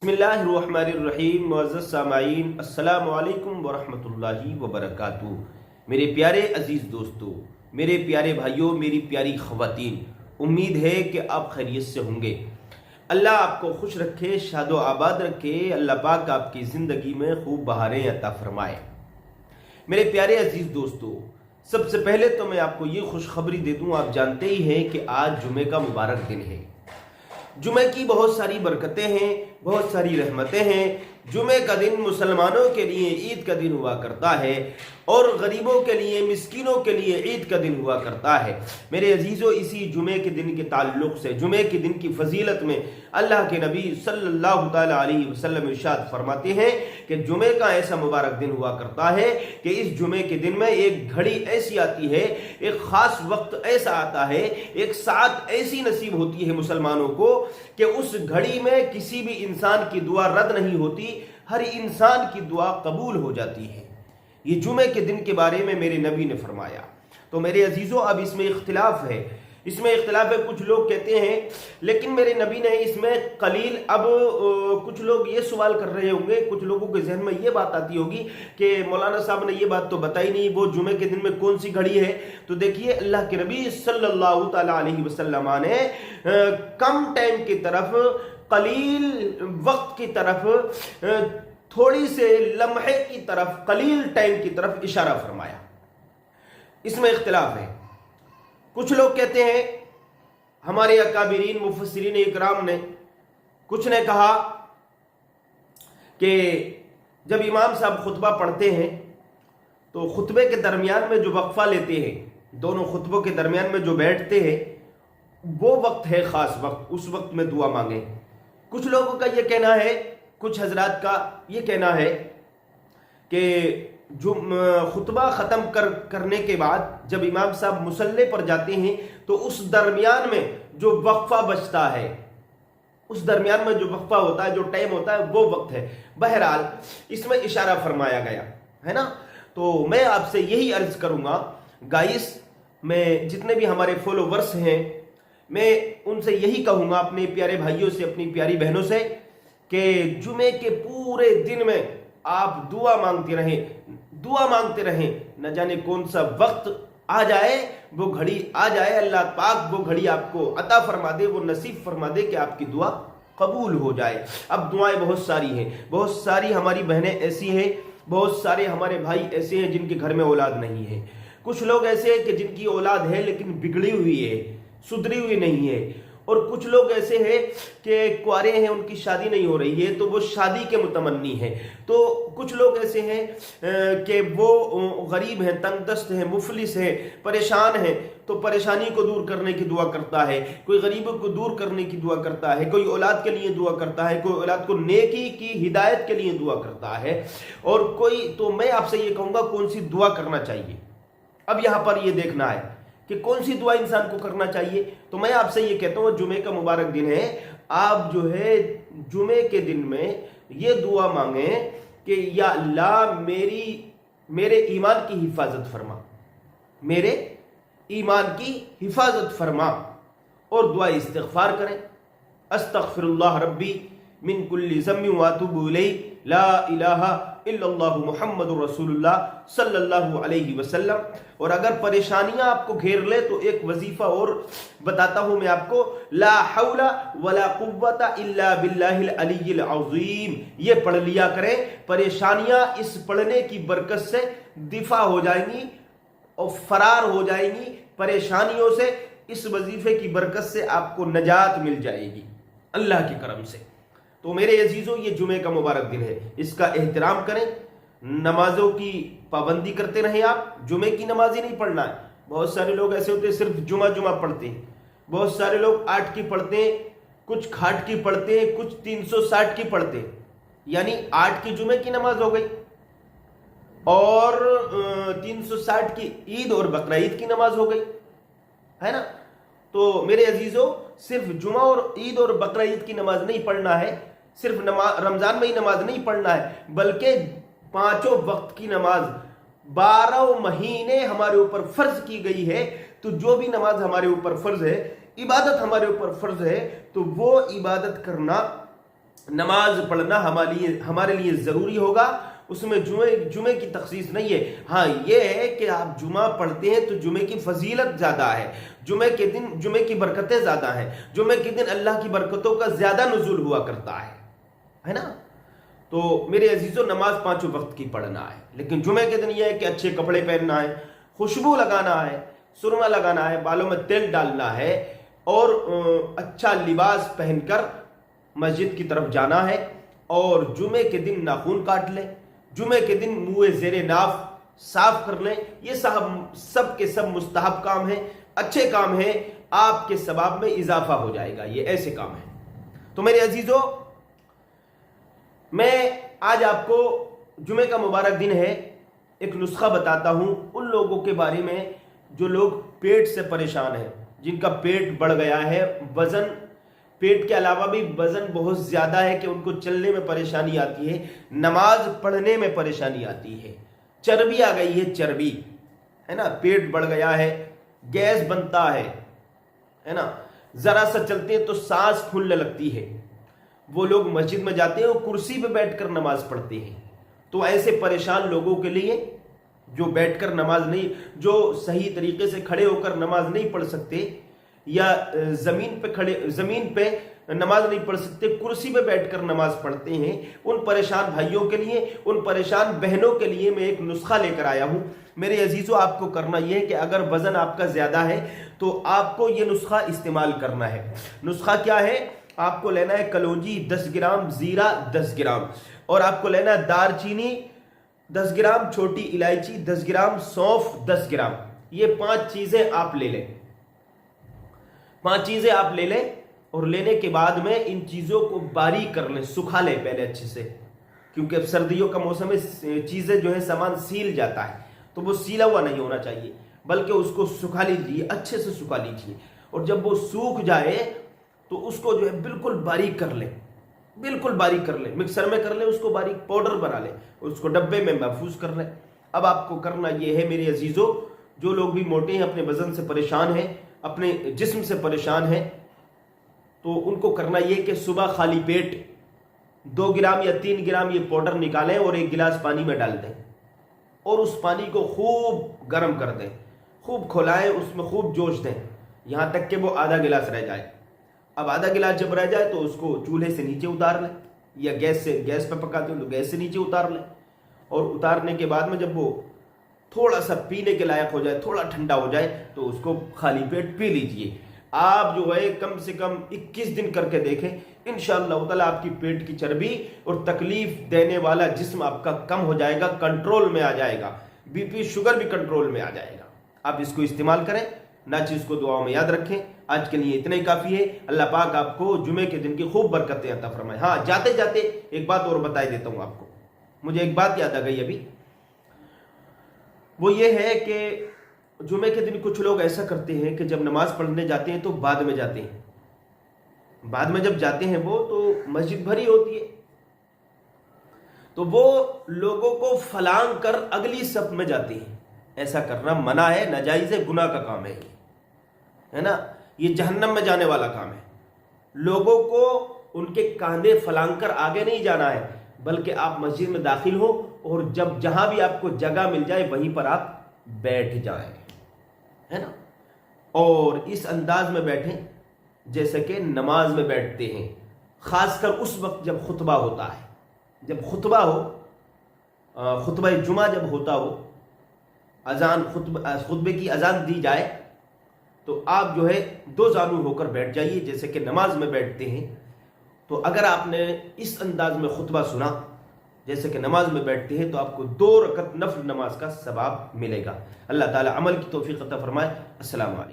बिस्मिल्लाहिर्रहमानिर्रहीम। मुअज़्ज़ज़ सामाईन, अस्सलामु अलैकुम वरहमतुल्लाहि वबरकातुहू। मेरे प्यारे अजीज़ दोस्तों, मेरे प्यारे भाइयों, मेरी प्यारी ख़वातीन, उम्मीद है कि आप खैरियत से होंगे। अल्लाह आपको खुश रखे, शादो आबाद रखे। अल्लाह पाक आपकी ज़िंदगी में खूब बहारें अता फरमाए। मेरे प्यारे अजीज़ दोस्तों, सबसे पहले तो मैं आपको ये खुशखबरी दे दूँ, आप जानते ही हैं कि आज जुमे का मुबारक दिन है। जुमे की बहुत सारी बरकतें हैं, बहुत सारी रहमतें हैं। जुमे का दिन मुसलमानों के लिए ईद का दिन हुआ करता है और गरीबों के लिए, मिस्कीनों के लिए ईद का दिन हुआ करता है। मेरे अजीज़ों, इसी जुमे के दिन के ताल्लुक़ से, जुमे के दिन की फजीलत में अल्लाह के नबी सल्लल्लाहु ताला अलैहि वसल्लम इरशाद फरमाते हैं कि जुमे का ऐसा मुबारक दिन हुआ करता है कि इस जुमे के दिन में एक घड़ी ऐसी आती है, एक ख़ास वक्त ऐसा आता है, एक साथ ऐसी नसीब होती है मुसलमानों को कि उस घड़ी में किसी भी इंसान की दुआ रद्द नहीं होती, हर इंसान की दुआ कबूल हो जाती है। ये जुमे के दिन के बारे में मेरे नबी ने फरमाया। तो मेरे अजीज़ों, अब इसमें इख्तिलाफ है, कुछ लोग कहते हैं लेकिन मेरे नबी ने इसमें कलील, अब कुछ लोग ये सवाल कर रहे होंगे, कुछ लोगों के जहन में ये बात आती होगी कि मौलाना साहब ने ये बात तो बताई नहीं, वो जुमे के दिन में कौन सी घड़ी है। तो देखिए, अल्लाह के नबी सल्लल्लाहु ताला अलैहि वसल्लम ने कम टाइम की तरफ, कलील वक्त की तरफ, थोड़ी से लम्हे की तरफ, कलील टाइम की तरफ इशारा फरमाया। इसमें इख्तिलाफ है। कुछ लोग कहते हैं, हमारे अकाबिरीन मुफस्सिरीन इकराम ने, कुछ ने कहा कि जब इमाम साहब खुतबा पढ़ते हैं तो खुतबे के दरमियान में जो वक्फा लेते हैं, दोनों खुतबों के दरमियान में जो बैठते हैं, वो वक्त है ख़ास वक्त, उस वक्त में दुआ मांगे। कुछ लोगों का ये कहना है, कुछ हजरात का ये कहना है कि जो खुतबा ख़त्म करने के बाद जब इमाम साहब मुसल्ले पर जाते हैं तो उस दरमियान में जो वक्फा बचता है, उस दरमियान में जो वक्फा होता है, जो टाइम होता है, वो वक्त है। बहरहाल इसमें इशारा फरमाया गया है ना। तो मैं आपसे यही अर्ज करूँगा गाइस, मैं जितने भी हमारे फॉलोवर्स हैं, मैं उनसे यही कहूँगा, अपने प्यारे भाइयों से, अपनी प्यारी बहनों से, कि जुमे के पूरे दिन में आप दुआ मांगते रहें। न जाने कौन सा वक्त आ जाए, वो घड़ी आ जाए, अल्लाह पाक वो घड़ी आपको अता फरमा दे, वो नसीब फरमा दे कि आपकी दुआ कबूल हो जाए। अब दुआएं बहुत सारी हैं, बहुत सारी हमारी बहनें ऐसी हैं, बहुत सारे हमारे भाई ऐसे हैं जिनके घर में औलाद नहीं है। कुछ लोग ऐसे हैं कि जिनकी औलाद है लेकिन बिगड़ी हुई है, सुधरी हुई नहीं है। और कुछ लोग ऐसे हैं कि कुंवारे हैं, उनकी शादी नहीं हो रही है, तो वो शादी के मुतमन्नी हैं। तो कुछ लोग ऐसे हैं कि वो गरीब हैं, तंगदस्त हैं, मुफलिस हैं, परेशान हैं, तो परेशानी को दूर करने की दुआ करता है। कोई गरीबों को दूर करने की दुआ करता है, कोई औलाद के लिए दुआ करता है, कोई औलाद को नेकी की हिदायत के लिए दुआ करता है, और कोई, तो मैं आपसे ये कहूँगा कौन सी दुआ करना चाहिए। अब यहाँ पर ये देखना है कि कौन सी दुआ इंसान को करना चाहिए। तो मैं आपसे ये कहता हूँ, जुमे का मुबारक दिन है, आप जो है जुमे के दिन में ये दुआ मांगे कि या अल्लाह मेरे ईमान की हिफाजत फरमा, मेरे ईमान की हिफाजत फरमा, और दुआ इस्तिग़फ़ार करें। अस्तग़फ़िरुल्लाह रब्बी मिन कुल्ली ज़म्बिन व अतूबु इलैहि, ला इलाहा इल्लल्लाहु मुहम्मदुर रसूलुल्लाह सल्लल्लाहु अलैहि वसल्लम। और अगर परेशानियां आपको घेर ले तो एक वजीफा और बताता हूं मैं आपको, ला हौला वला कुव्वता इल्ला बिल्लाहिल अलिय्यिल अज़ीम, ये पढ़ लिया करें। परेशानियां इस पढ़ने की बरकत से दिफा हो जाएंगी और फरार हो जाएंगी परेशानियों से। इस वजीफे की बरकत से आपको नजात मिल जाएगी अल्लाह के करम से। तो मेरे अजीजों, ये जुमे का मुबारक दिन है, इसका एहतराम करें। नमाजों की पाबंदी करते रहें। आप जुमे की नमाज ही नहीं पढ़ना है। बहुत सारे लोग ऐसे होते हैं सिर्फ जुमा पढ़ते हैं, बहुत सारे लोग 8 की पढ़ते हैं, कुछ खाट की पढ़ते हैं, कुछ 360 की पढ़ते हैं, यानी 8 की जुमे की नमाज हो गई और 360 की ईद और बकरा ईद की नमाज हो गई, है ना। तो मेरे अजीजों, सिर्फ जुमा और ईद और बकरा ईद की नमाज नहीं पढ़ना है, सिर्फ रमजान में ही नमाज नहीं पढ़ना है, बल्कि 5 वक्त की नमाज 12 महीने हमारे ऊपर फर्ज की गई है। तो जो भी नमाज हमारे ऊपर फर्ज है, इबादत हमारे ऊपर फर्ज है, तो वो इबादत करना نماز پڑھنا ہمارے لیے ضروری ہوگا، اس میں جمعے کی تخصیص نہیں ہے۔ ہاں یہ ہے کہ آپ جمعہ پڑھتے ہیں تو جمعے کی فضیلت زیادہ ہے، جمعے کے دن جمعے کی برکتیں زیادہ ہیں، جمعے کے دن اللہ کی برکتوں کا زیادہ نزول ہوا کرتا ہے نا۔ تو میرے عزیزو، نماز 5 وقت کی پڑھنا ہے، لیکن جمعے کے دن یہ ہے کہ اچھے کپڑے پہننا ہے، خوشبو لگانا ہے، سرما لگانا ہے، بالوں میں تیل ڈالنا ہے، اور اچھا لباس پہن کر مسجد کی طرف جانا ہے، اور جمعے کے دن ناخن کاٹ لیں، جمعے کے دن منہ زیر ناف صاف کر لیں۔ یہ سب کے سب مستحب کام ہیں، اچھے کام ہیں، آپ کے ثواب میں اضافہ ہو جائے گا، یہ ایسے کام ہیں۔ تو میرے عزیزو، میں آج آپ کو جمعے کا مبارک دن ہے، ایک نسخہ بتاتا ہوں ان لوگوں کے بارے میں جو لوگ پیٹ سے پریشان ہیں، جن کا پیٹ بڑھ گیا ہے، وزن، پیٹ کے علاوہ بھی وزن بہت زیادہ ہے کہ ان کو چلنے میں پریشانی آتی ہے، نماز پڑھنے میں پریشانی آتی ہے، چربی آ گئی ہے، چربی ہے نا، پیٹ بڑھ گیا ہے، گیس بنتا ہے نا، ذرا سا چلتے ہیں تو سانس پھولنے لگتی ہے۔ وہ لوگ مسجد میں جاتے ہیں اور کرسی پہ بیٹھ کر نماز پڑھتے ہیں۔ تو ایسے پریشان لوگوں کے لیے، جو بیٹھ کر نماز نہیں، جو صحیح طریقے سے کھڑے ہو کر نماز نہیں پڑھ سکتے، یا زمین پہ نماز نہیں پڑھ سکتے، کرسی پہ بیٹھ کر نماز پڑھتے ہیں، ان پریشان بھائیوں کے لیے، ان پریشان بہنوں کے لیے میں ایک نسخہ لے کر آیا ہوں۔ میرے عزیزو، آپ کو کرنا یہ ہے کہ اگر وزن آپ کا زیادہ ہے تو آپ کو یہ نسخہ استعمال کرنا ہے۔ نسخہ کیا ہے؟ آپ کو لینا ہے کلونجی 10 گرام، زیرہ 10 گرام، اور آپ کو لینا ہے دار چینی 10 گرام، چھوٹی الائچی 10 گرام، سونف 10 گرام۔ یہ 5 چیزیں آپ لے لیں، 5 چیزیں آپ لے لیں، اور لینے کے بعد میں ان چیزوں کو باریک کر لیں، سکھا لیں پہلے اچھے سے، کیونکہ اب سردیوں کا موسم ہے، چیزیں جو ہیں سامان سیل جاتا ہے، تو وہ سیلا ہوا نہیں ہونا چاہیے، بلکہ اس کو سکھا لیجیے، اچھے سے سکھا لیجیے، اور جب وہ سوکھ جائے تو اس کو جو ہے بالکل باریک کر لیں، بالکل باریک کر لیں، مکسر میں کر لیں، اس کو باریک پاؤڈر بنا لیں، اس کو ڈبے میں محفوظ کر لیں۔ اب آپ کو کرنا یہ ہے میرے عزیزو، جو لوگ بھی موٹے ہیں، اپنے وزن سے پریشان ہیں، اپنے جسم سے پریشان ہیں، تو ان کو کرنا یہ کہ صبح خالی پیٹ 2 گرام یا 3 گرام یہ پاؤڈر نکالیں اور 1 گلاس پانی میں ڈال دیں، اور اس پانی کو خوب گرم کر دیں، خوب کھولائیں، اس میں خوب جوش دیں، یہاں تک کہ وہ آدھا گلاس رہ جائے۔ اب آدھا گلاس جب رہ جائے تو اس کو چولہے سے نیچے اتار لیں، یا گیس پہ پکاتے ہیں تو گیس سے نیچے اتار لیں، اور اتارنے کے بعد میں جب وہ تھوڑا سا پینے کے لائق ہو جائے، تھوڑا ٹھنڈا ہو جائے، تو اس کو خالی پیٹ پی لیجئے۔ آپ جو ہے کم سے کم 21 دن کر کے دیکھیں، انشاءاللہ تعالیٰ آپ کی پیٹ کی چربی اور تکلیف دینے والا جسم آپ کا کم ہو جائے گا، کنٹرول میں آ جائے گا، بی پی شوگر بھی کنٹرول میں آ جائے گا۔ آپ اس کو استعمال کریں، ناچیز اس کو دعاؤں میں یاد رکھیں۔ آج کے لیے اتنا ہی کافی ہے۔ اللہ پاک آپ کو جمعے کے دن کی خوب برکتیں عطا فرمائے۔ ہاں، جاتے جاتے ایک بات اور بتائی دیتا ہوں آپ کو، مجھے ایک بات یاد آ گئی ابھی، وہ یہ ہے کہ جمعے کے دن کچھ لوگ ایسا کرتے ہیں کہ جب نماز پڑھنے جاتے ہیں تو بعد میں جاتے ہیں، بعد میں جب جاتے ہیں وہ تو مسجد بھری ہوتی ہے، تو وہ لوگوں کو فلانگ کر اگلی صف میں جاتے ہیں۔ ایسا کرنا منع ہے، ناجائز ہے، گناہ کا کام ہے نا، یہ جہنم میں جانے والا کام ہے۔ لوگوں کو ان کے کاندھے فلانگ کر آگے نہیں جانا ہے، بلکہ آپ مسجد میں داخل ہو اور جہاں بھی آپ کو جگہ مل جائے وہیں پر آپ بیٹھ جائیں، ہے نا، اور اس انداز میں بیٹھیں جیسے کہ نماز میں بیٹھتے ہیں، خاص کر اس وقت جب خطبہ ہوتا ہے، جب خطبہ ہو، خطبہ جمعہ جب ہوتا ہو، خطبے کی اذان دی جائے، تو آپ جو ہے 2 زانو ہو کر بیٹھ جائیے جیسے کہ نماز میں بیٹھتے ہیں۔ تو اگر آپ نے اس انداز میں خطبہ سنا جیسے کہ نماز میں بیٹھتے ہیں، تو آپ کو 2 رکعت نفل نماز کا ثواب ملے گا۔ اللہ تعالی عمل کی توفیق عطا فرمائے۔ السلام علیکم۔